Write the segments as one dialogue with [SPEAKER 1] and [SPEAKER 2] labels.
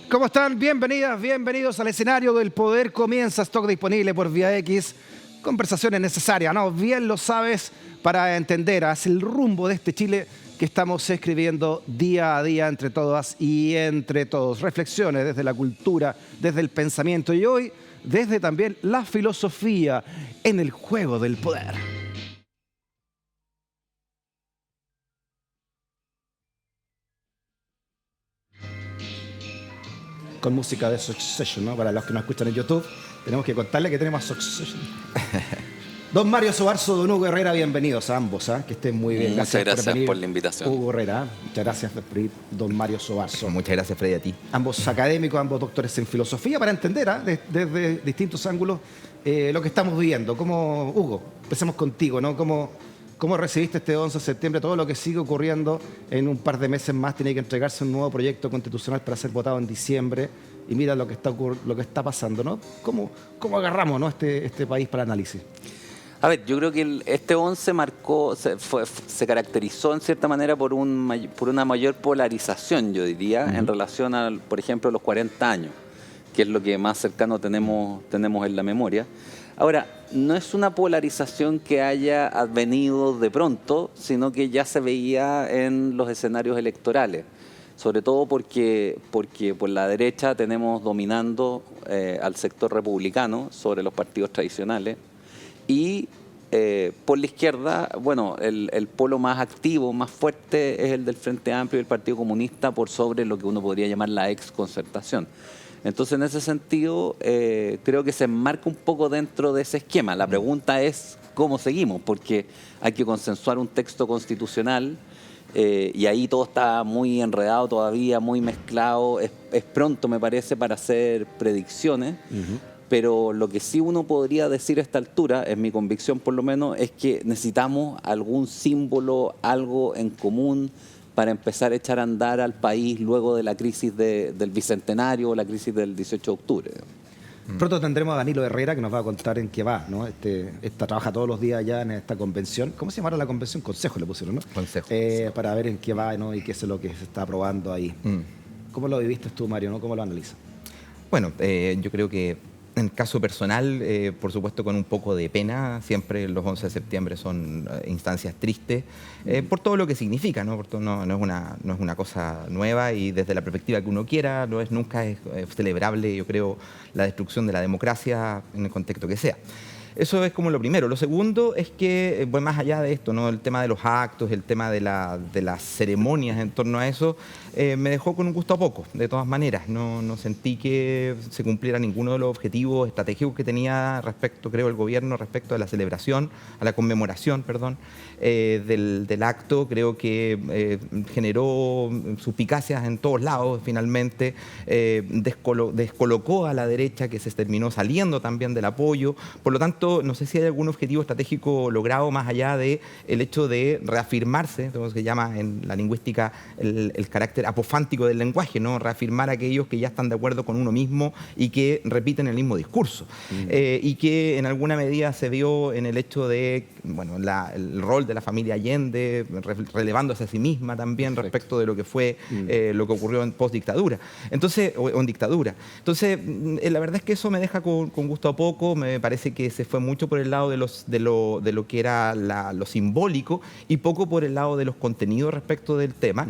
[SPEAKER 1] ¿Cómo están? Bienvenidas, bienvenidos al escenario del poder. Comienza Stock disponible por Vía X. Conversaciones necesarias, ¿no? Bien lo sabes, para entender hacia el rumbo de este Chile que estamos escribiendo día a día entre todas y entre todos. Reflexiones desde la cultura, desde el pensamiento y hoy desde también la filosofía en el juego del poder. Con música de Succession, ¿no? Para los que nos escuchan en YouTube, tenemos que contarle que tenemos Succession. Don Mario Sobarzo, don Hugo Herrera, bienvenidos a ambos, ¿eh? Que estén muy bien.
[SPEAKER 2] Muchas gracias por la invitación.
[SPEAKER 1] Hugo Herrera, muchas gracias por venir, don Mario Sobarzo.
[SPEAKER 3] Muchas gracias, Freddy, a ti.
[SPEAKER 1] Ambos académicos, ambos doctores en filosofía, para entender desde distintos ángulos lo que estamos viviendo. Hugo, empecemos contigo, ¿no? ¿Cómo recibiste este 11 de septiembre? Todo lo que sigue ocurriendo en un par de meses más, tiene que entregarse un nuevo proyecto constitucional para ser votado en dicembre. Y mira lo que está pasando, ¿no? ¿Cómo agarramos, ¿no? este país para análisis?
[SPEAKER 2] A ver, yo creo que este 11 se caracterizó en cierta manera por una mayor polarización, yo diría, en relación a, por ejemplo, los 40 años, que es lo que más cercano tenemos en la memoria. Ahora, no es una polarización que haya advenido de pronto, sino que ya se veía en los escenarios electorales, sobre todo porque por la derecha tenemos dominando al sector republicano sobre los partidos tradicionales. Y por la izquierda, bueno, el polo más activo, más fuerte es el del Frente Amplio y el Partido Comunista por sobre lo que uno podría llamar la exconcertación. Entonces, en ese sentido, creo que se enmarca un poco dentro de ese esquema. La pregunta es cómo seguimos, porque hay que consensuar un texto constitucional y ahí todo está muy enredado todavía, muy mezclado. Es pronto, me parece, para hacer predicciones. Pero lo que sí uno podría decir a esta altura, es mi convicción por lo menos, es que necesitamos algún símbolo, algo en común para empezar a echar a andar al país luego de la crisis del Bicentenario o la crisis del 18 de octubre.
[SPEAKER 1] Pronto tendremos a Danilo Herrera que nos va a contar en qué va, ¿no? Trabaja todos los días ya en esta convención. ¿Cómo se llamará la convención? Consejo le pusieron, ¿no?
[SPEAKER 3] Consejo.
[SPEAKER 1] Para ver en qué va, ¿no? Y qué es lo que se está aprobando ahí. ¿Cómo lo viviste tú, Mario, ¿no? ¿Cómo lo analizas?
[SPEAKER 3] Bueno, yo creo que en el caso personal, por supuesto con un poco de pena, siempre los 11 de septiembre son instancias tristes, por todo lo que significa, ¿no? No es una cosa nueva y desde la perspectiva que uno quiera, nunca es celebrable, yo creo, la destrucción de la democracia en el contexto que sea. Eso es como lo primero. Lo segundo es que, bueno, más allá de esto, ¿no? El tema de los actos, el tema de las ceremonias en torno a eso, me dejó con un gusto a poco, de todas maneras. No sentí que se cumpliera ninguno de los objetivos estratégicos que tenía creo, el gobierno respecto a la celebración, a la conmemoración, perdón, del acto. Creo que generó suspicacias en todos lados, finalmente. Descolocó a la derecha, que se terminó saliendo también del apoyo. Por lo tanto, no sé si hay algún objetivo estratégico logrado más allá del hecho de reafirmarse, lo que se llama en la lingüística el carácter apofántico del lenguaje, ¿no? Reafirmar a aquellos que ya están de acuerdo con uno mismo y que repiten el mismo discurso. Y que en alguna medida se vio en el hecho de, bueno, el rol de la familia Allende, relevándose a sí misma también respecto de lo que fue lo que ocurrió en postdictadura. Entonces, o en dictadura. Entonces, la verdad es que eso me deja con gusto a poco. Me parece que se fue mucho por el lado de lo que era lo simbólico y poco por el lado de los contenidos respecto del tema.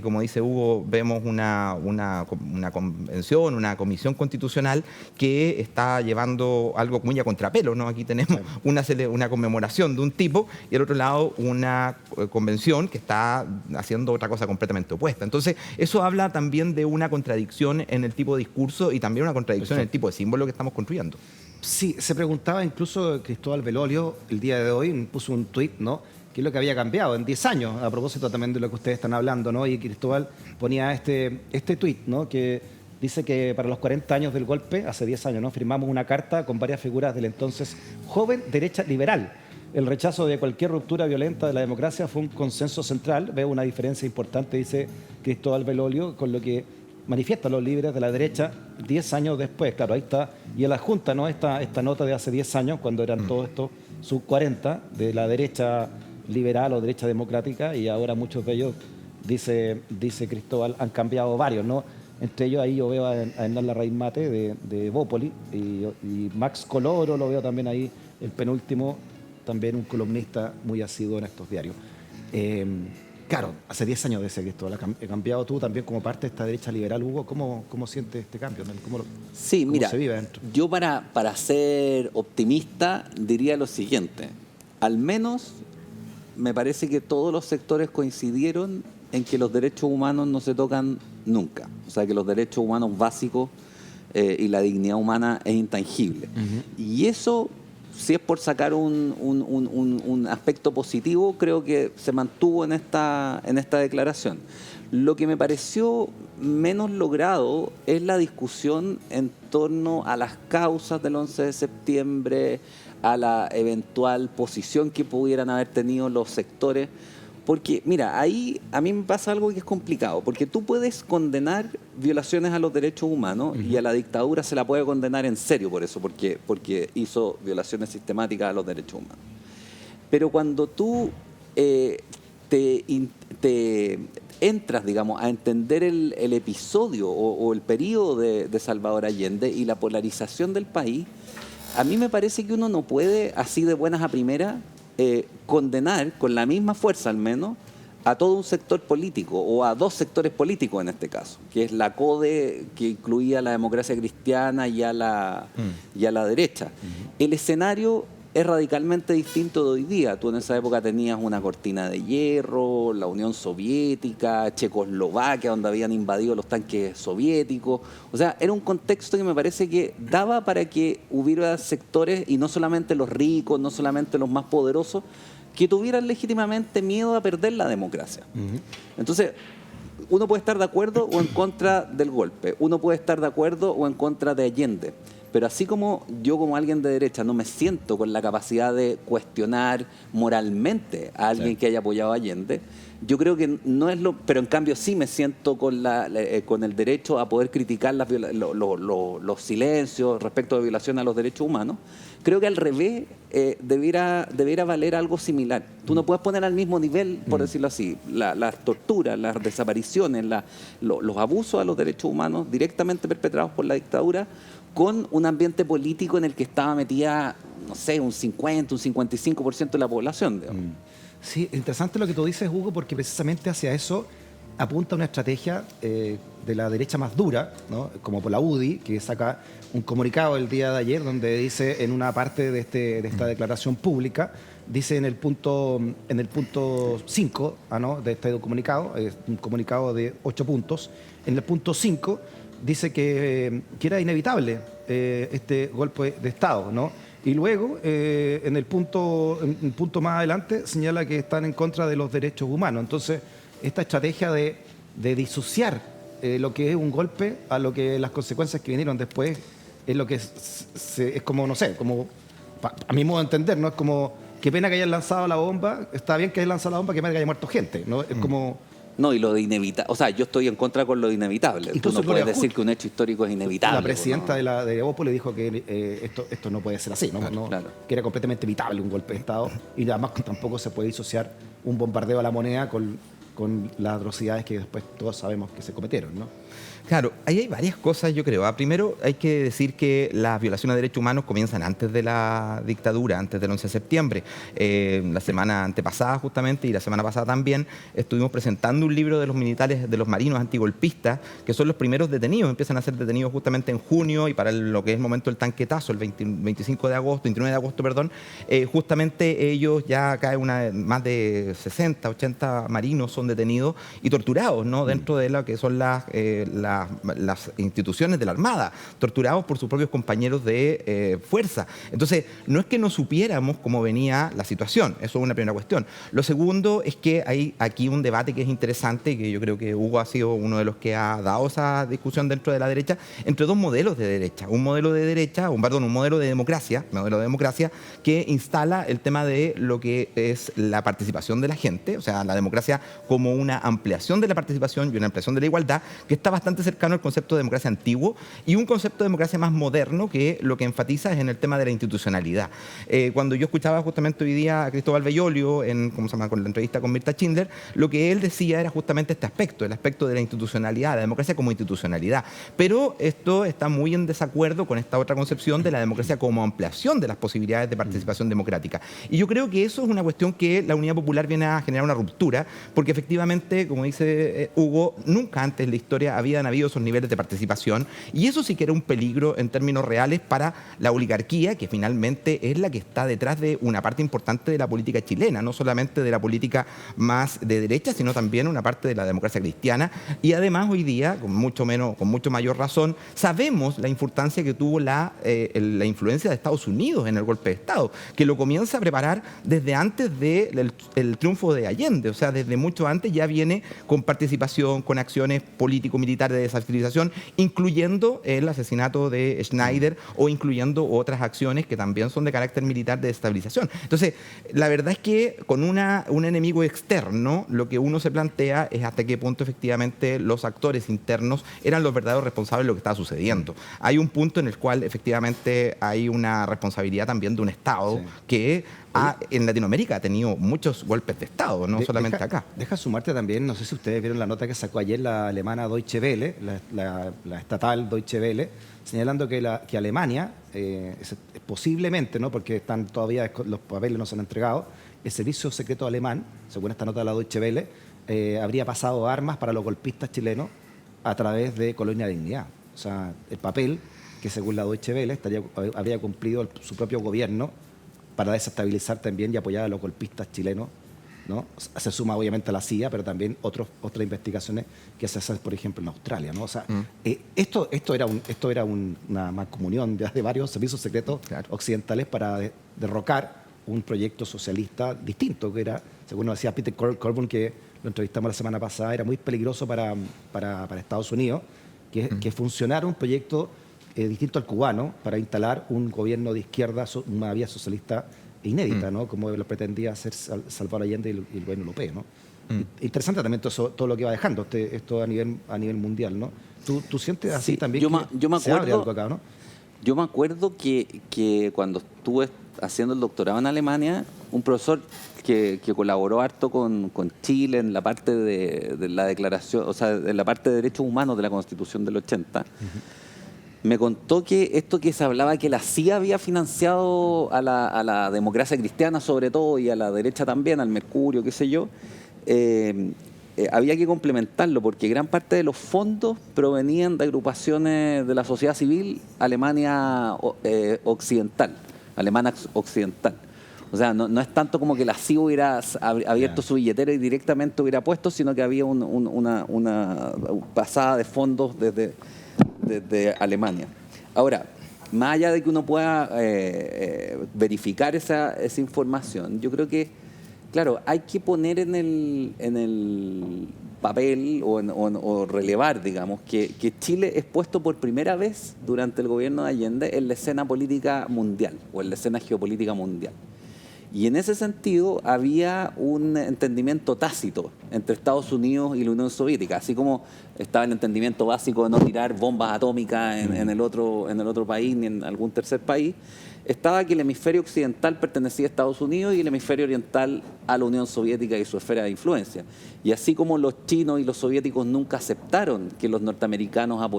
[SPEAKER 3] Como dice Hugo, vemos una convención, una comisión constitucional que está llevando algo muy a contrapelo, ¿no? Aquí tenemos una conmemoración de un tipo y al otro lado una convención que está haciendo otra cosa completamente opuesta. Entonces, eso habla también de una contradicción en el tipo de discurso y también una contradicción en el tipo de símbolo que estamos construyendo.
[SPEAKER 1] Sí, se preguntaba incluso Cristóbal Belolio el día de hoy, puso un tuit, ¿no? ¿Qué es lo que había cambiado en 10 años? A propósito también de lo que ustedes están hablando, ¿no? Y Cristóbal ponía este tuit, ¿no? Que dice que para los 40 años del golpe, hace 10 años, ¿no? Firmamos una carta con varias figuras del entonces joven derecha liberal. El rechazo de cualquier ruptura violenta de la democracia fue un consenso central. Veo una diferencia importante, dice Cristóbal Belolio, con lo que manifiestan los líderes de la derecha 10 años después. Claro, ahí está. Y en la Junta, ¿no? Esta nota de hace 10 años, cuando eran todos estos sub 40 de la derecha liberal o derecha democrática, y ahora muchos de ellos, dice Cristóbal, han cambiado varios, ¿no? Entre ellos ahí yo veo a Hernán Larraín Mate de Bópoli y Max Coloro lo veo también ahí, el penúltimo, también un columnista muy asiduo en estos diarios. Claro, hace 10 años de ese Cristóbal, ha cambiado tú también como parte de esta derecha liberal, Hugo. ¿Cómo sientes este cambio?
[SPEAKER 2] Sí,
[SPEAKER 1] ¿Cómo
[SPEAKER 2] mira,
[SPEAKER 1] se vive adentro?
[SPEAKER 2] yo para ser optimista diría lo siguiente. Al menos me parece que todos los sectores coincidieron en que los derechos humanos no se tocan nunca. O sea, que los derechos humanos básicos y la dignidad humana es intangible. Y eso, si es por sacar un aspecto positivo, creo que se mantuvo en esta declaración. Lo que me pareció menos logrado es la discusión en torno a las causas del 11 de septiembre, a la eventual posición que pudieran haber tenido los sectores. Porque, mira, ahí a mí me pasa algo que es complicado, porque tú puedes condenar violaciones a los derechos humanos y a la dictadura se la puede condenar en serio por eso, porque hizo violaciones sistemáticas a los derechos humanos. Pero cuando tú te entras, digamos, a entender el episodio o el periodo de Salvador Allende y la polarización del país, a mí me parece que uno no puede, así de buenas a primeras, condenar con la misma fuerza al menos a todo un sector político o a dos sectores políticos en este caso, que es la CODE, que incluía a la democracia cristiana y a la derecha. El escenario es radicalmente distinto de hoy día. Tú en esa época tenías una cortina de hierro, la Unión Soviética, Checoslovaquia, donde habían invadido los tanques soviéticos. O sea, era un contexto que me parece que daba para que hubiera sectores, y no solamente los ricos, no solamente los más poderosos, que tuvieran legítimamente miedo a perder la democracia. Entonces, uno puede estar de acuerdo o en contra del golpe, uno puede estar de acuerdo o en contra de Allende. Pero así como yo, como alguien de derecha, no me siento con la capacidad de cuestionar moralmente a alguien que haya apoyado a Allende, yo creo que no es lo... Pero en cambio sí me siento con el derecho a poder criticar los silencios respecto de violación a los derechos humanos. Creo que al revés debiera valer algo similar. Tú no puedes poner al mismo nivel, por decirlo así, las torturas, las desapariciones, los abusos a los derechos humanos directamente perpetrados por la dictadura con un ambiente político en el que estaba metida, no sé, un 50, un 55% de la población.
[SPEAKER 1] Sí, interesante lo que tú dices, Hugo, porque precisamente hacia eso apunta una estrategia de la derecha más dura, ¿no? Como por la UDI, que saca un comunicado el día de ayer donde dice en una parte de esta declaración pública, dice en el punto 5 ¿no? de este comunicado, es un comunicado de 8 puntos, en el punto 5 dice que era inevitable este golpe de Estado, ¿no? Y luego, en el punto más adelante, señala que están en contra de los derechos humanos. Entonces, esta estrategia de disociar lo que es un golpe a lo que las consecuencias que vinieron después es lo que es como, no sé, como a mi modo de entender, ¿no? Es como, qué pena que hayan lanzado la bomba, está bien que hayan lanzado la bomba, qué pena que haya muerto gente, ¿no? Es como...
[SPEAKER 2] No, y lo de inevitable, o sea, yo estoy en contra con lo de inevitable. Tú no puedes decir que un hecho histórico es inevitable.
[SPEAKER 1] La presidenta de Bópoli dijo que esto no puede ser así, ¿no?
[SPEAKER 2] Claro.
[SPEAKER 1] Que era completamente evitable un golpe de Estado y además tampoco se puede disociar un bombardeo a la moneda con las atrocidades que después todos sabemos que se cometieron, ¿no?
[SPEAKER 3] Claro, ahí hay varias cosas, yo creo. Primero, hay que decir que las violaciones de derechos humanos comienzan antes de la dictadura, antes del 11 de septiembre. La semana antepasada, justamente, y la semana pasada también, estuvimos presentando un libro de los militares, de los marinos antigolpistas, que son los primeros detenidos. Empiezan a ser detenidos justamente en junio y para lo que es el momento del tanquetazo, el 29 de agosto, justamente ellos ya caen más de 60, 80 marinos son detenidos y torturados, ¿no? Dentro de lo que son las instituciones de la Armada, torturados por sus propios compañeros de fuerza. Entonces, no es que no supiéramos cómo venía la situación, eso es una primera cuestión. Lo segundo es que hay aquí un debate que es interesante y que yo creo que Hugo ha sido uno de los que ha dado esa discusión dentro de la derecha, entre dos modelos de derecha. Un modelo de democracia que instala el tema de lo que es la participación de la gente, o sea, la democracia como una ampliación de la participación y una ampliación de la igualdad, que está bastante cercano al concepto de democracia antiguo y un concepto de democracia más moderno que lo que enfatiza es en el tema de la institucionalidad. Cuando yo escuchaba justamente hoy día a Cristóbal Bellolio con la entrevista con Mirta Schindler, lo que él decía era justamente este aspecto, el aspecto de la institucionalidad, la democracia como institucionalidad. Pero esto está muy en desacuerdo con esta otra concepción de la democracia como ampliación de las posibilidades de participación democrática. Y yo creo que eso es una cuestión que la Unidad Popular viene a generar una ruptura, porque efectivamente, como dice Hugo, nunca antes en la historia habían habido esos niveles de participación, y eso sí que era un peligro en términos reales para la oligarquía, que finalmente es la que está detrás de una parte importante de la política chilena, no solamente de la política más de derecha, sino también una parte de la democracia cristiana. Y además hoy día, con mucho mayor razón, sabemos la importancia que tuvo la influencia de Estados Unidos en el golpe de Estado, que lo comienza a preparar desde antes del triunfo de Allende, o sea, desde mucho antes ya viene con participación, con acciones político-militares de desestabilización, incluyendo el asesinato de Schneider o incluyendo otras acciones que también son de carácter militar de desestabilización. Entonces, la verdad es que con un enemigo externo, lo que uno se plantea es hasta qué punto efectivamente los actores internos eran los verdaderos responsables de lo que estaba sucediendo. Hay un punto en el cual efectivamente hay una responsabilidad también de un Estado que en Latinoamérica ha tenido muchos golpes de Estado, no solamente acá.
[SPEAKER 1] Deja sumarte también, no sé si ustedes vieron la nota que sacó ayer la alemana Deutsche Welle, la estatal Deutsche Welle, señalando que Alemania, posiblemente, ¿no?, porque están todavía los papeles no se han entregado, el servicio secreto alemán, según esta nota de la Deutsche Welle, habría pasado armas para los golpistas chilenos a través de Colonia Dignidad. O sea, el papel que según la Deutsche Welle habría cumplido su propio gobierno para desestabilizar también y apoyar a los golpistas chilenos, ¿no? Se suma obviamente a la CIA, pero también otras investigaciones que se hacen, por ejemplo, en Australia, ¿no? O sea, esto era una mancomunión de varios servicios secretos occidentales para derrocar un proyecto socialista distinto, que era, según nos decía Peter Corbyn, que lo entrevistamos la semana pasada, era muy peligroso para Estados Unidos, que funcionara un proyecto distinto al cubano para instalar un gobierno de izquierda, una vía socialista inédita, ¿no?, como lo pretendía hacer Salvador Allende y el gobierno europeo, ¿no? Interesante también todo lo que va dejando esto a nivel mundial, ¿no? ¿Tú sientes así también
[SPEAKER 2] yo me
[SPEAKER 1] se abre
[SPEAKER 2] acuerdo,
[SPEAKER 1] algo acá, ¿no?
[SPEAKER 2] Yo me acuerdo que cuando estuve haciendo el doctorado en Alemania, un profesor que colaboró harto con Chile en la parte de la declaración, o sea, en la parte de derechos humanos de la Constitución del 80, me contó que esto que se hablaba, que la CIA había financiado a la democracia cristiana sobre todo y a la derecha también, al Mercurio, qué sé yo, había que complementarlo porque gran parte de los fondos provenían de agrupaciones de la sociedad civil Alemania occidental, alemana occidental. O sea, no es tanto como que la CIA hubiera abierto su billetera y directamente hubiera puesto, sino que había una pasada de fondos desde Alemania. Ahora, más allá de que uno pueda verificar esa información, yo creo que, claro, hay que poner en el papel o relevar, digamos, que Chile es puesto por primera vez durante el gobierno de Allende en la escena política mundial o en la escena geopolítica mundial. Y en ese sentido había un entendimiento tácito entre Estados Unidos y la Unión Soviética, así como estaba el entendimiento básico de no tirar bombas atómicas en el otro país ni en algún tercer país. Estaba que el hemisferio occidental pertenecía a Estados Unidos y el hemisferio oriental a la Unión Soviética y su esfera de influencia. Y así como los chinos y los soviéticos nunca aceptaron que los norteamericanos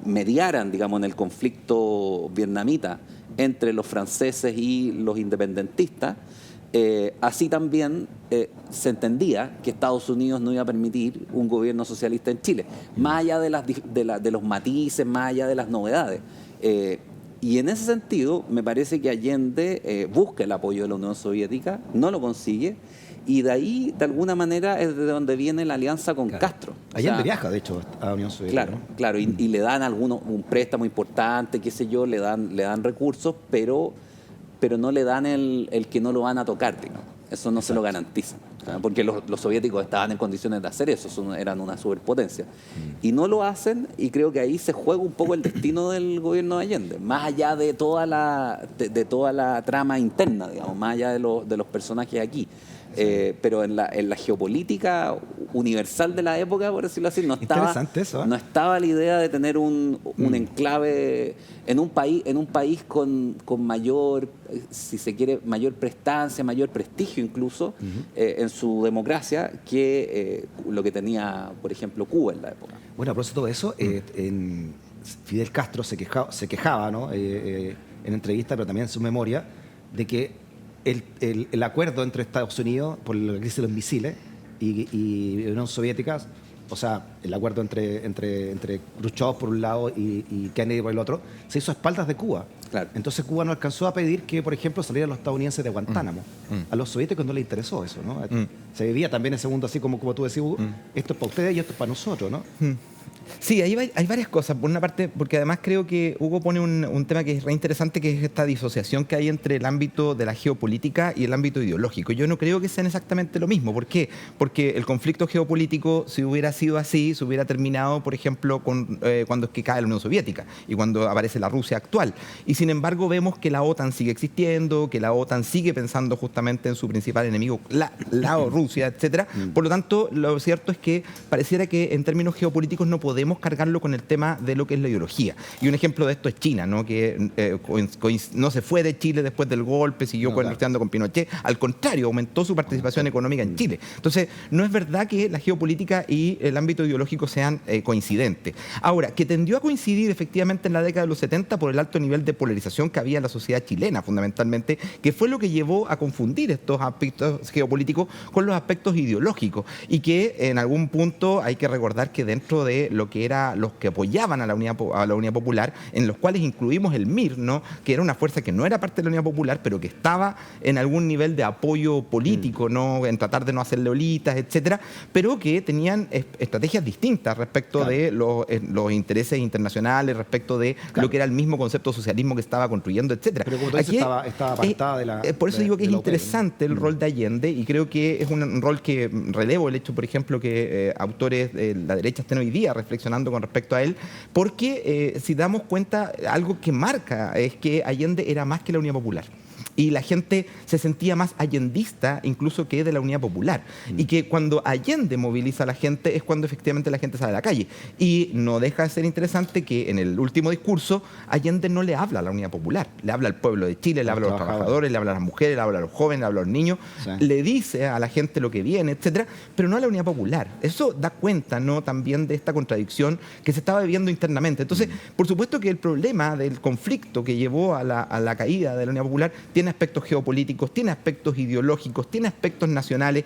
[SPEAKER 2] mediaran, digamos, en el conflicto vietnamita entre los franceses y los independentistas, así también se entendía que Estados Unidos no iba a permitir un gobierno socialista en Chile, más allá de los matices, más allá de las novedades. Y en ese sentido, me parece que Allende busca el apoyo de la Unión Soviética, no lo consigue, y de ahí, de alguna manera, es de donde viene la alianza con Castro.
[SPEAKER 1] Allende viaja, de hecho, a la Unión Soviética.
[SPEAKER 2] Claro, ¿no? Claro, y le dan un préstamo importante, qué sé yo, le dan recursos, pero no le dan el que no lo van a tocar, digamos. Eso no se lo garantizan, ¿sabes? Porque los soviéticos estaban en condiciones de hacer eso, eran una superpotencia. Y no lo hacen, y creo que ahí se juega un poco el destino del gobierno de Allende, más allá de toda la trama interna, digamos, más allá de los personajes aquí. pero en la geopolítica universal de la época, por decirlo así, no estaba la idea de tener un enclave en un país con mayor, si se quiere, mayor prestancia, mayor prestigio incluso en su democracia que lo que tenía, por ejemplo, Cuba en la época.
[SPEAKER 1] Bueno, a propósito de eso, Fidel Castro se quejaba, ¿no? En entrevista, pero también en su memoria, de que el acuerdo entre Estados Unidos por la crisis de los misiles y Unión Soviética, o sea, el acuerdo entre Khrushchev por un lado y Kennedy por el otro, se hizo a espaldas de Cuba.
[SPEAKER 2] Claro.
[SPEAKER 1] Entonces Cuba no alcanzó a pedir que, por ejemplo, salieran los estadounidenses de Guantánamo. A los soviéticos no les interesó eso, ¿no? Se vivía también ese mundo así como tú decís, esto es para ustedes y esto es para nosotros, ¿no?
[SPEAKER 3] Sí, hay varias cosas. Por una parte, porque además creo que Hugo pone un tema que es re interesante, que es esta disociación que hay entre el ámbito de la geopolítica y el ámbito ideológico. Yo no creo que sean exactamente lo mismo. ¿Por qué? Porque el conflicto geopolítico, si hubiera sido así, se hubiera terminado, por ejemplo, cuando es que cae la Unión Soviética y cuando aparece la Rusia actual. Y sin embargo vemos que la OTAN sigue existiendo, que la OTAN sigue pensando justamente en su principal enemigo, la Rusia, etcétera. Por lo tanto, lo cierto es que pareciera que en términos geopolíticos no podemos cargarlo con el tema de lo que es la ideología. Y un ejemplo de esto es China, ¿no? Que no se fue de Chile después del golpe, siguió comerciando con Pinochet. Al contrario, aumentó su participación económica en Chile. Entonces, no es verdad que la geopolítica y el ámbito ideológico sean coincidentes. Ahora, que tendió a coincidir efectivamente en la década de los 70 por el alto nivel de polarización que había en la sociedad chilena, fundamentalmente, que fue lo que llevó a confundir estos aspectos geopolíticos con los aspectos ideológicos. Y que en algún punto hay que recordar que dentro de lo que era los que apoyaban a la Unidad Popular, en los cuales incluimos el MIR, ¿no? Que era una fuerza que no era parte de la Unidad Popular, pero que estaba en algún nivel de apoyo político, ¿no? En tratar de no hacerle olitas, etcétera, pero que tenían estrategias distintas respecto de los intereses internacionales, respecto de lo que era el mismo concepto de socialismo que estaba construyendo, etcétera.
[SPEAKER 1] Pero como tú dices, estaba apartada de la...
[SPEAKER 3] Por eso digo que es interesante el rol de Allende, y creo que es un rol que relevo el hecho, por ejemplo, que autores de la derecha estén hoy día reflexionando con respecto a él, porque si damos cuenta, algo que marca es que Allende era más que la Unidad Popular. Y la gente se sentía más allendista incluso que de la Unidad Popular. Y que cuando Allende moviliza a la gente es cuando efectivamente la gente sale a la calle. Y no deja de ser interesante que en el último discurso Allende no le habla a la Unidad Popular. Le habla al pueblo de Chile, le habla a los trabajadores, le habla a las mujeres, le habla a los jóvenes, le habla a los niños. Sí. Le dice a la gente lo que viene, etcétera, pero no a la Unidad Popular. Eso da cuenta, ¿no?, también de esta contradicción que se estaba viviendo internamente. Entonces, por supuesto que el problema del conflicto que llevó a la caída de la Unidad Popular tiene aspectos geopolíticos, tiene aspectos ideológicos, tiene aspectos nacionales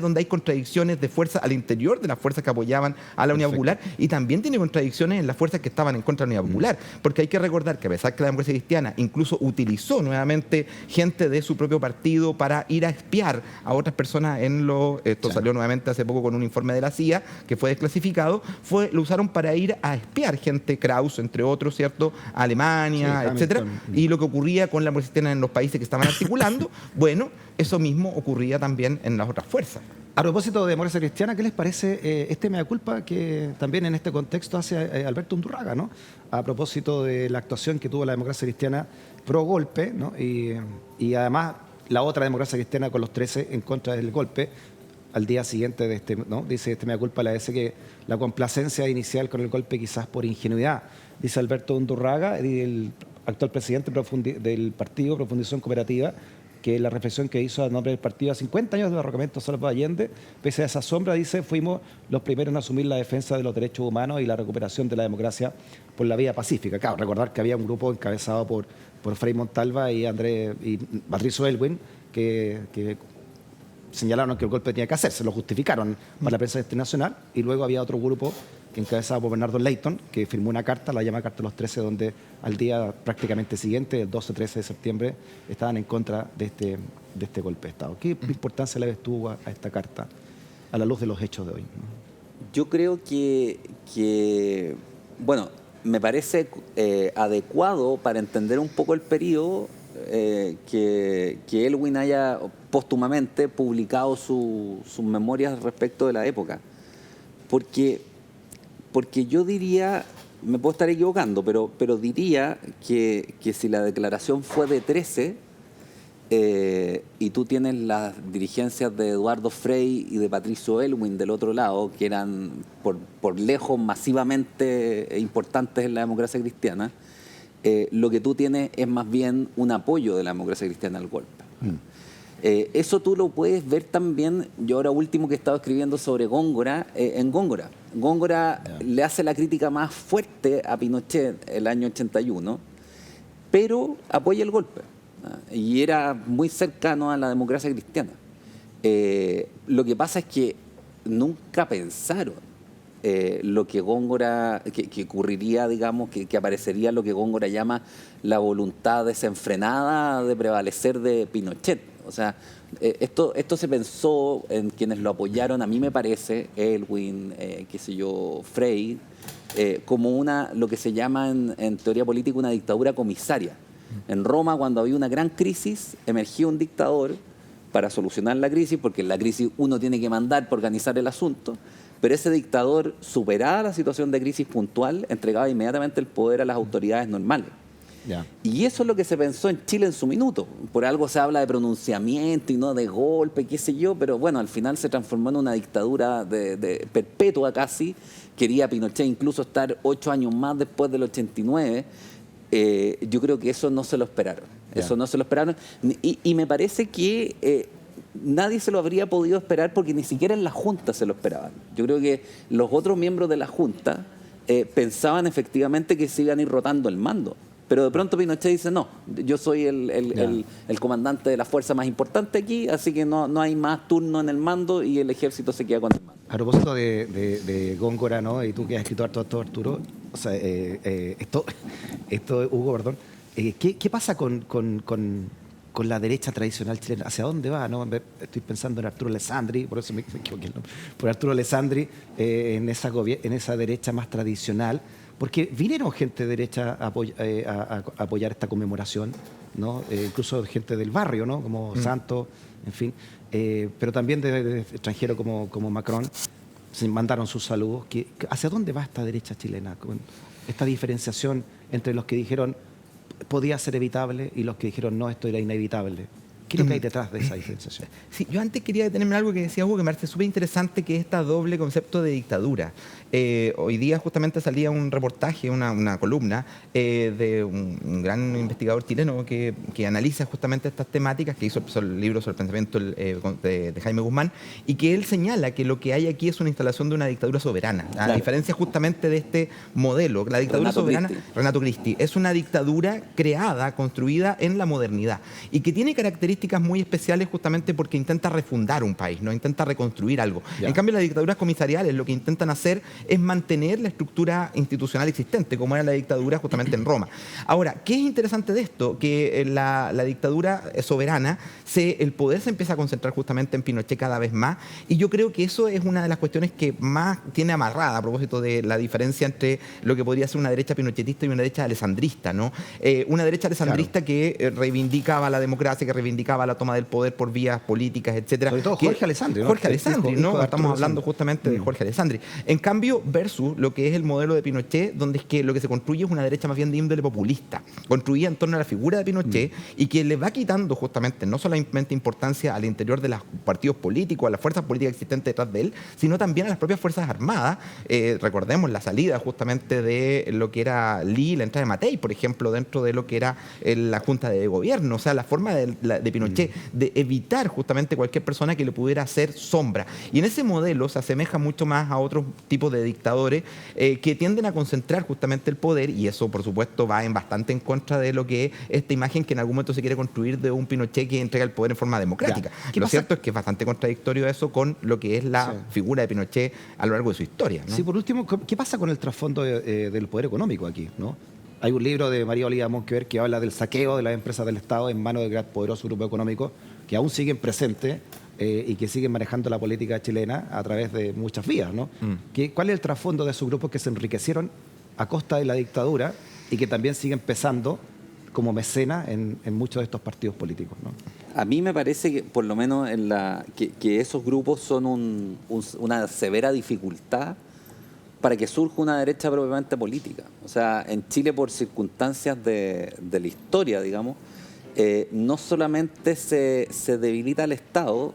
[SPEAKER 3] donde hay contradicciones de fuerza al interior de las fuerzas que apoyaban a la Unidad Popular, y también tiene contradicciones en las fuerzas que estaban en contra de la Unidad Popular, porque hay que recordar que a pesar que la democracia cristiana incluso utilizó nuevamente gente de su propio partido para ir a espiar a otras personas esto salió nuevamente hace poco con un informe de la CIA que fue desclasificado, lo usaron para ir a espiar gente, Krauss, entre otros, ¿cierto?, a Alemania, etcétera, y lo que ocurría con la democracia cristiana en los países que estaban articulando, bueno, eso mismo ocurría también en las otras fuerzas.
[SPEAKER 1] A propósito de democracia cristiana, ¿qué les parece este mea culpa que también en este contexto hace Alberto Undurraga, ¿no? A propósito de la actuación que tuvo la democracia cristiana pro golpe, ¿no? Y además la otra democracia cristiana con los 13 en contra del golpe al día siguiente de este, ¿no? Dice mea culpa, la dice que la complacencia inicial con el golpe quizás por ingenuidad. Dice Alberto Undurraga, el actual presidente del partido Profundización Cooperativa, que la reflexión que hizo a nombre del partido a 50 años de derrocamiento de Salvador Allende, pese a esa sombra, dice, fuimos los primeros en asumir la defensa de los derechos humanos y la recuperación de la democracia por la vía pacífica. Claro, recordar que había un grupo encabezado por Frei Montalva y Patricio Elwin, que señalaron que el golpe tenía que hacerse, lo justificaron para la prensa internacional, y luego había otro grupo que encabezado por Bernardo Leighton, que firmó una carta, la llamada Carta de los 13, donde al día prácticamente siguiente, el 12-13 de septiembre, estaban en contra de este golpe de Estado. ¿Qué importancia le ves tú a esta carta a la luz de los hechos de hoy?
[SPEAKER 2] Yo creo que bueno, me parece adecuado para entender un poco el periodo que Elwin haya póstumamente publicado sus memorias respecto de la época. Porque yo diría, me puedo estar equivocando, pero diría que si la declaración fue de 13, y tú tienes las dirigencias de Eduardo Frei y de Patricio Aylwin del otro lado, que eran por lejos masivamente importantes en la democracia cristiana, lo que tú tienes es más bien un apoyo de la democracia cristiana al golpe. Eso tú lo puedes ver también, yo ahora último que he estado escribiendo sobre Góngora, en Góngora. Góngora le hace la crítica más fuerte a Pinochet el año 81, pero apoya el golpe. Y era muy cercano a la democracia cristiana. Lo que pasa es que nunca pensaron lo que Góngora, que ocurriría, digamos, que aparecería lo que Góngora llama la voluntad desenfrenada de prevalecer de Pinochet. O sea, esto se pensó en quienes lo apoyaron, a mí me parece, Aylwin, qué sé yo, Frei, como lo que se llama en teoría política una dictadura comisaria. En Roma, cuando había una gran crisis, emergía un dictador para solucionar la crisis, porque en la crisis uno tiene que mandar para organizar el asunto, pero ese dictador, superada la situación de crisis puntual, entregaba inmediatamente el poder a las autoridades normales.
[SPEAKER 1] Ya.
[SPEAKER 2] Y eso es lo que se pensó en Chile en su minuto. Por algo se habla de pronunciamiento y no de golpe, qué sé yo, pero bueno, al final se transformó en una dictadura de perpetua casi. Quería Pinochet incluso estar 8 años más después del 89. Yo creo que eso no se lo esperaron. Eso no se lo esperaron. Y me parece que nadie se lo habría podido esperar porque ni siquiera en la Junta se lo esperaban. Yo creo que los otros miembros de la Junta pensaban efectivamente que se iban a ir rotando el mando. Pero de pronto Pinochet dice, no, yo soy el comandante de la fuerza más importante aquí, así que no hay más turno en el mando y el ejército se queda con el mando.
[SPEAKER 1] A propósito de Góngora, ¿no? Y tú que has escrito harto, Arturo, o sea, esto, Hugo, perdón, ¿qué pasa con la derecha tradicional chilena? ¿Hacia dónde va? ¿No? Estoy pensando en Arturo Alessandri, por eso me equivoqué el nombre, por Arturo Alessandri, en esa derecha más tradicional, porque vinieron gente de derecha a apoyar esta conmemoración, ¿no? Incluso gente del barrio, ¿no? Como Santos, en fin, pero también de extranjeros como Macron, se mandaron sus saludos. ¿Hacia dónde va esta derecha chilena? Con esta diferenciación entre los que dijeron podía ser evitable y los que dijeron no, esto era inevitable. ¿Qué es lo que hay detrás de esa diferenciación?
[SPEAKER 3] Sí, yo antes quería detenerme en algo que decía Hugo, que me parece súper interesante, que es este doble concepto de dictadura. Hoy día justamente salía un reportaje, una columna de un gran investigador chileno que analiza justamente estas temáticas, que hizo el libro sobre el pensamiento de Jaime Guzmán, y que él señala que lo que hay aquí es una instalación de una dictadura soberana, a diferencia justamente de este modelo. La dictadura soberana, Renato Cristi, es una dictadura creada, construida en la modernidad, y que tiene características muy especiales justamente porque intenta refundar un país, no intenta reconstruir algo. En cambio, las dictaduras comisariales lo que intentan hacer es mantener la estructura institucional existente, como era la dictadura justamente en Roma. Ahora, ¿qué es interesante de esto? Que la dictadura soberana, el poder se empieza a concentrar justamente en Pinochet cada vez más, y yo creo que eso es una de las cuestiones que más tiene amarrada a propósito de la diferencia entre lo que podría ser una derecha pinochetista y una derecha alessandrista, ¿no? Una derecha alessandrista que reivindicaba la democracia, que reivindicaba la toma del poder por vías políticas, etcétera.
[SPEAKER 1] Sobre todo Jorge Alessandri, ¿no?
[SPEAKER 3] Jorge Alessandri, ¿no? Estamos hablando
[SPEAKER 1] Alessandri.
[SPEAKER 3] justamente de Jorge Alessandri. En cambio, versus lo que es el modelo de Pinochet, donde es que lo que se construye es una derecha más bien de índole populista, construida en torno a la figura de Pinochet y que le va quitando justamente no solamente importancia al interior de los partidos políticos, a las fuerzas políticas existentes detrás de él, sino también a las propias fuerzas armadas. Recordemos la salida justamente de lo que era Lee, la entrada de Matei, por ejemplo, dentro de lo que era la Junta de Gobierno. O sea, la forma de Pinochet de evitar justamente cualquier persona que le pudiera hacer sombra. Y en ese modelo se asemeja mucho más a otros tipos de dictadores que tienden a concentrar justamente el poder, y eso por supuesto va bastante en contra de lo que es esta imagen que en algún momento se quiere construir de un Pinochet que entrega el poder en forma democrática. Lo cierto es que es bastante contradictorio eso con lo que es la figura de Pinochet a lo largo de su historia, ¿no?
[SPEAKER 1] Sí, por último, ¿qué pasa con el trasfondo del poder económico aquí, ¿no? Hay un libro de María Olivia Monkever que habla del saqueo de las empresas del Estado en manos de gran poderoso grupo económico que aún siguen presentes y que siguen manejando la política chilena a través de muchas vías, ¿no? ¿Cuál es el trasfondo de esos grupos que se enriquecieron a costa de la dictadura y que también siguen pesando como mecenas en muchos de estos partidos políticos, ¿no?
[SPEAKER 2] A mí me parece que, por lo menos, que esos grupos son una severa dificultad para que surja una derecha propiamente política. O sea, en Chile, por circunstancias de la historia, digamos, no solamente se debilita el Estado,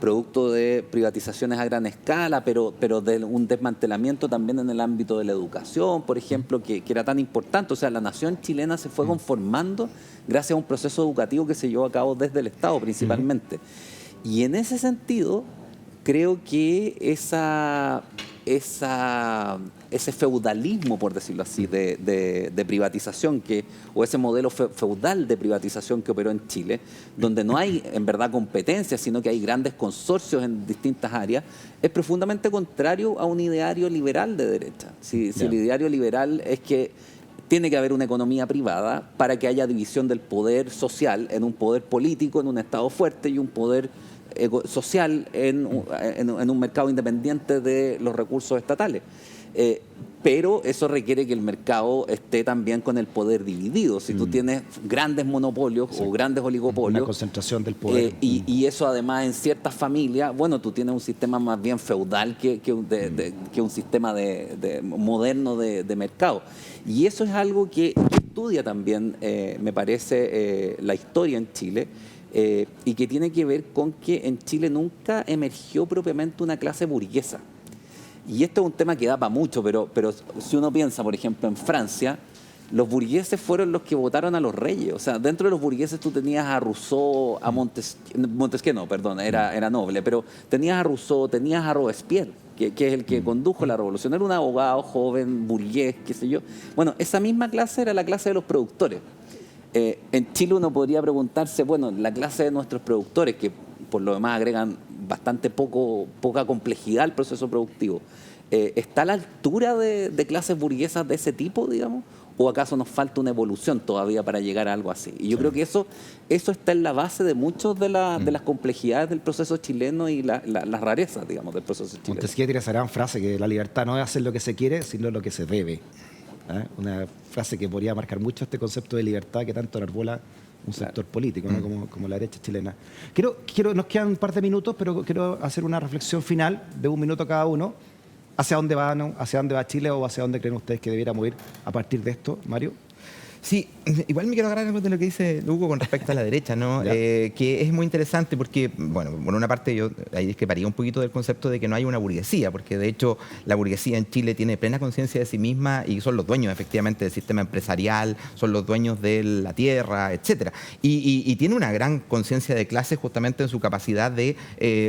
[SPEAKER 2] producto de privatizaciones a gran escala, pero de un desmantelamiento también en el ámbito de la educación, por ejemplo, que era tan importante. O sea, la nación chilena se fue conformando gracias a un proceso educativo que se llevó a cabo desde el Estado principalmente. Y en ese sentido, creo que ese feudalismo, por decirlo así, de privatización, o ese modelo feudal de privatización que operó en Chile, donde no hay en verdad competencia, sino que hay grandes consorcios en distintas áreas, es profundamente contrario a un ideario liberal de derecha. Si el ideario liberal es que tiene que haber una economía privada para que haya división del poder social en un poder político, en un Estado fuerte, y un poder social en un mercado independiente de los recursos estatales. Pero eso requiere que el mercado esté también con el poder dividido. Si tú tienes grandes monopolios o grandes oligopolios...
[SPEAKER 1] Una concentración del poder.
[SPEAKER 2] Y eso además en ciertas familias, bueno, tú tienes un sistema más bien feudal que un sistema moderno de mercado. Y eso es algo que estudia también, me parece, la historia en Chile, y que tiene que ver con que en Chile nunca emergió propiamente una clase burguesa. Y esto es un tema que da para mucho, pero si uno piensa, por ejemplo, en Francia, los burgueses fueron los que votaron a los reyes. O sea, dentro de los burgueses tú tenías a Rousseau, a Montesquieu, no, perdón, era noble, pero tenías a Rousseau, tenías a Robespierre, que es el que condujo la revolución. Era un abogado joven, burgués, qué sé yo. Bueno, esa misma clase era la clase de los productores. En Chile uno podría preguntarse, bueno, la clase de nuestros productores, que por lo demás agregan bastante poca complejidad al proceso productivo, ¿está a la altura de clases burguesas de ese tipo, digamos? ¿O acaso nos falta una evolución todavía para llegar a algo así? Y yo creo que eso está en la base de muchas de las complejidades del proceso chileno y las rarezas, digamos, del proceso chileno.
[SPEAKER 1] Montesquieu tiene esa gran frase que la libertad no es hacer lo que se quiere, sino lo que se debe. Una frase que podría marcar mucho este concepto de libertad que tanto enarbola un sector político, ¿no? como la derecha chilena. Nos quedan un par de minutos, pero quiero hacer una reflexión final de un minuto cada uno. ¿Hacia dónde va, no? ¿Hacia dónde va Chile o hacia dónde creen ustedes que debiéramos ir a partir de esto, Mario?
[SPEAKER 3] Sí, igual me quiero agarrar algo de lo que dice Hugo con respecto a la derecha, ¿no? Que es muy interesante porque, bueno, por una parte yo ahí discreparía un poquito del concepto de que no hay una burguesía, porque de hecho la burguesía en Chile tiene plena conciencia de sí misma y son los dueños efectivamente del sistema empresarial, son los dueños de la tierra, etcétera. Y tiene una gran conciencia de clase justamente en su capacidad de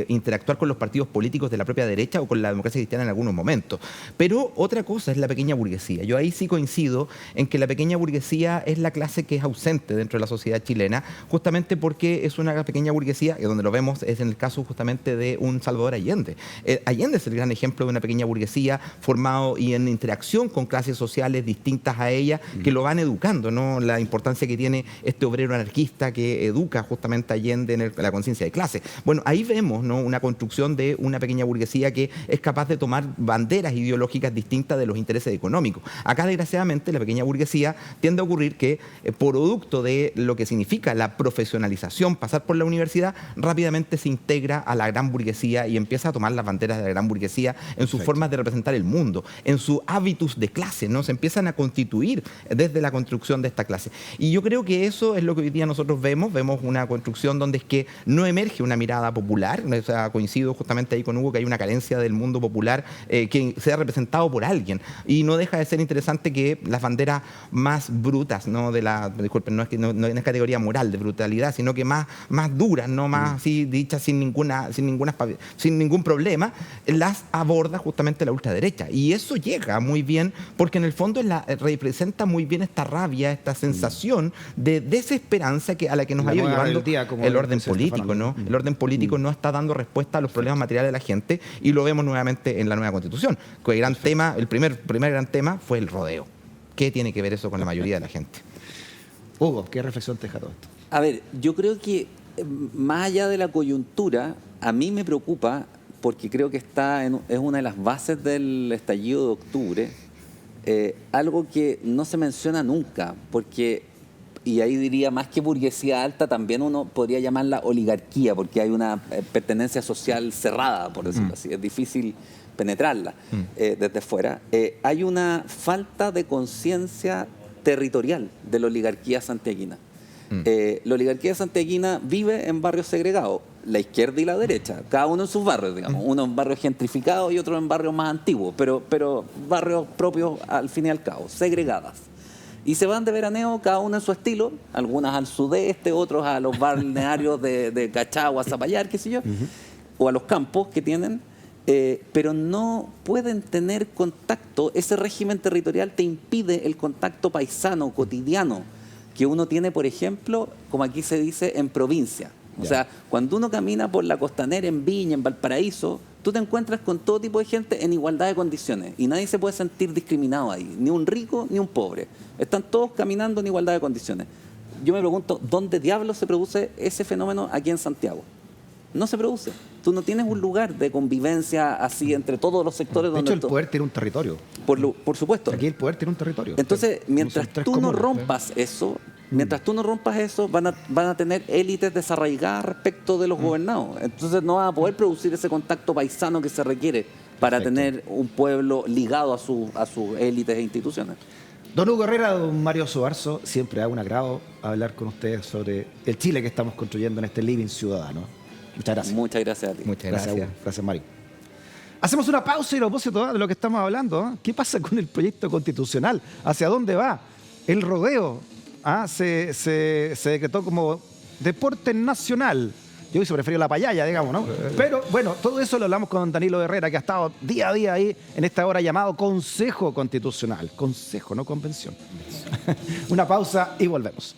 [SPEAKER 3] interactuar con los partidos políticos de la propia derecha o con la democracia cristiana en algunos momentos. Pero otra cosa es la pequeña burguesía. Yo ahí sí coincido en que la pequeña burguesía es la clase que es ausente dentro de la sociedad chilena, justamente porque es una pequeña burguesía, y donde lo vemos es en el caso justamente de un Salvador Allende. Allende es el gran ejemplo de una pequeña burguesía formado y en interacción con clases sociales distintas a ella, que lo van educando, ¿no? La importancia que tiene este obrero anarquista que educa justamente a Allende en la conciencia de clase. Bueno, ahí vemos, ¿no?, una construcción de una pequeña burguesía que es capaz de tomar banderas ideológicas distintas de los intereses económicos. Acá, desgraciadamente, la pequeña burguesía tiende a ocurrir que, producto de lo que significa la profesionalización, pasar por la universidad, rápidamente se integra a la gran burguesía y empieza a tomar las banderas de la gran burguesía en sus formas de representar el mundo, en su hábitus de clase, ¿no? Se empiezan a constituir desde la construcción de esta clase. Y yo creo que eso es lo que hoy día nosotros vemos una construcción donde es que no emerge una mirada popular. O sea, coincido justamente ahí con Hugo que hay una carencia del mundo popular que sea representado por alguien. Y no deja de ser interesante que las banderas más brutas, no disculpen, no es categoría moral de brutalidad, sino que más duras, no más así dichas sin ningún problema, las aborda justamente la ultraderecha. Y eso llega muy bien porque en el fondo representa muy bien esta rabia, esta sensación de desesperanza a la que nos ha ido llevando el orden político, ¿no? El orden político no está dando respuesta a los problemas materiales de la gente y lo vemos nuevamente en la nueva Constitución. El primer gran tema fue el rodeo. ¿Qué tiene que ver eso con la mayoría de la gente?
[SPEAKER 1] Hugo, ¿qué reflexión te deja todo esto?
[SPEAKER 2] A ver, yo creo que más allá de la coyuntura, a mí me preocupa, porque creo que es una de las bases del estallido de octubre, algo que no se menciona nunca, porque, y ahí diría más que burguesía alta, también uno podría llamarla oligarquía, porque hay una pertenencia social cerrada, por decirlo así, es difícil penetrarla desde fuera. Hay una falta de conciencia territorial de la oligarquía santiaguina. La oligarquía santiaguina vive en barrios segregados, la izquierda y la derecha, cada uno en sus barrios, digamos, uno en barrios gentrificados y otro en barrios más antiguos, pero barrios propios al fin y al cabo, segregadas. Y se van de veraneo cada uno en su estilo, algunas al sudeste, otros a los balnearios de Cachagua, Zapallar, qué sé yo, o a los campos que tienen, pero no pueden tener contacto. Ese régimen territorial te impide el contacto paisano, cotidiano, que uno tiene, por ejemplo, como aquí se dice, en provincia. O sea, cuando uno camina por la costanera en Viña, en Valparaíso, tú te encuentras con todo tipo de gente en igualdad de condiciones y nadie se puede sentir discriminado ahí, ni un rico ni un pobre. Están todos caminando en igualdad de condiciones. Yo me pregunto, ¿dónde diablos se produce ese fenómeno aquí en Santiago? No se produce. Tú no tienes un lugar de convivencia así entre todos los sectores.
[SPEAKER 1] De hecho, el poder tiene un territorio.
[SPEAKER 2] Por supuesto.
[SPEAKER 1] Aquí el poder tiene un territorio.
[SPEAKER 2] Entonces, mientras tú no rompas eso, van a tener élites desarraigadas respecto de los gobernados. Entonces no van a poder producir ese contacto paisano que se requiere para tener un pueblo ligado a sus élites e instituciones.
[SPEAKER 1] Don Hugo Herrera, don Mario Sobarzo, siempre es un agrado hablar con ustedes sobre el Chile que estamos construyendo en este living ciudadano. Muchas gracias.
[SPEAKER 2] Muchas gracias a ti.
[SPEAKER 3] Muchas gracias.
[SPEAKER 1] Hugo. Gracias, Mario. Hacemos una pausa y a propósito de lo que estamos hablando, ¿qué pasa con el proyecto constitucional? ¿Hacia dónde va? El rodeo se decretó como deporte nacional. Yo hubiese preferido la payaya, digamos, ¿no? Pero bueno, todo eso lo hablamos con Danilo Herrera, que ha estado día a día ahí en esta hora llamado Consejo Constitucional. Consejo, no convención. Una pausa y volvemos.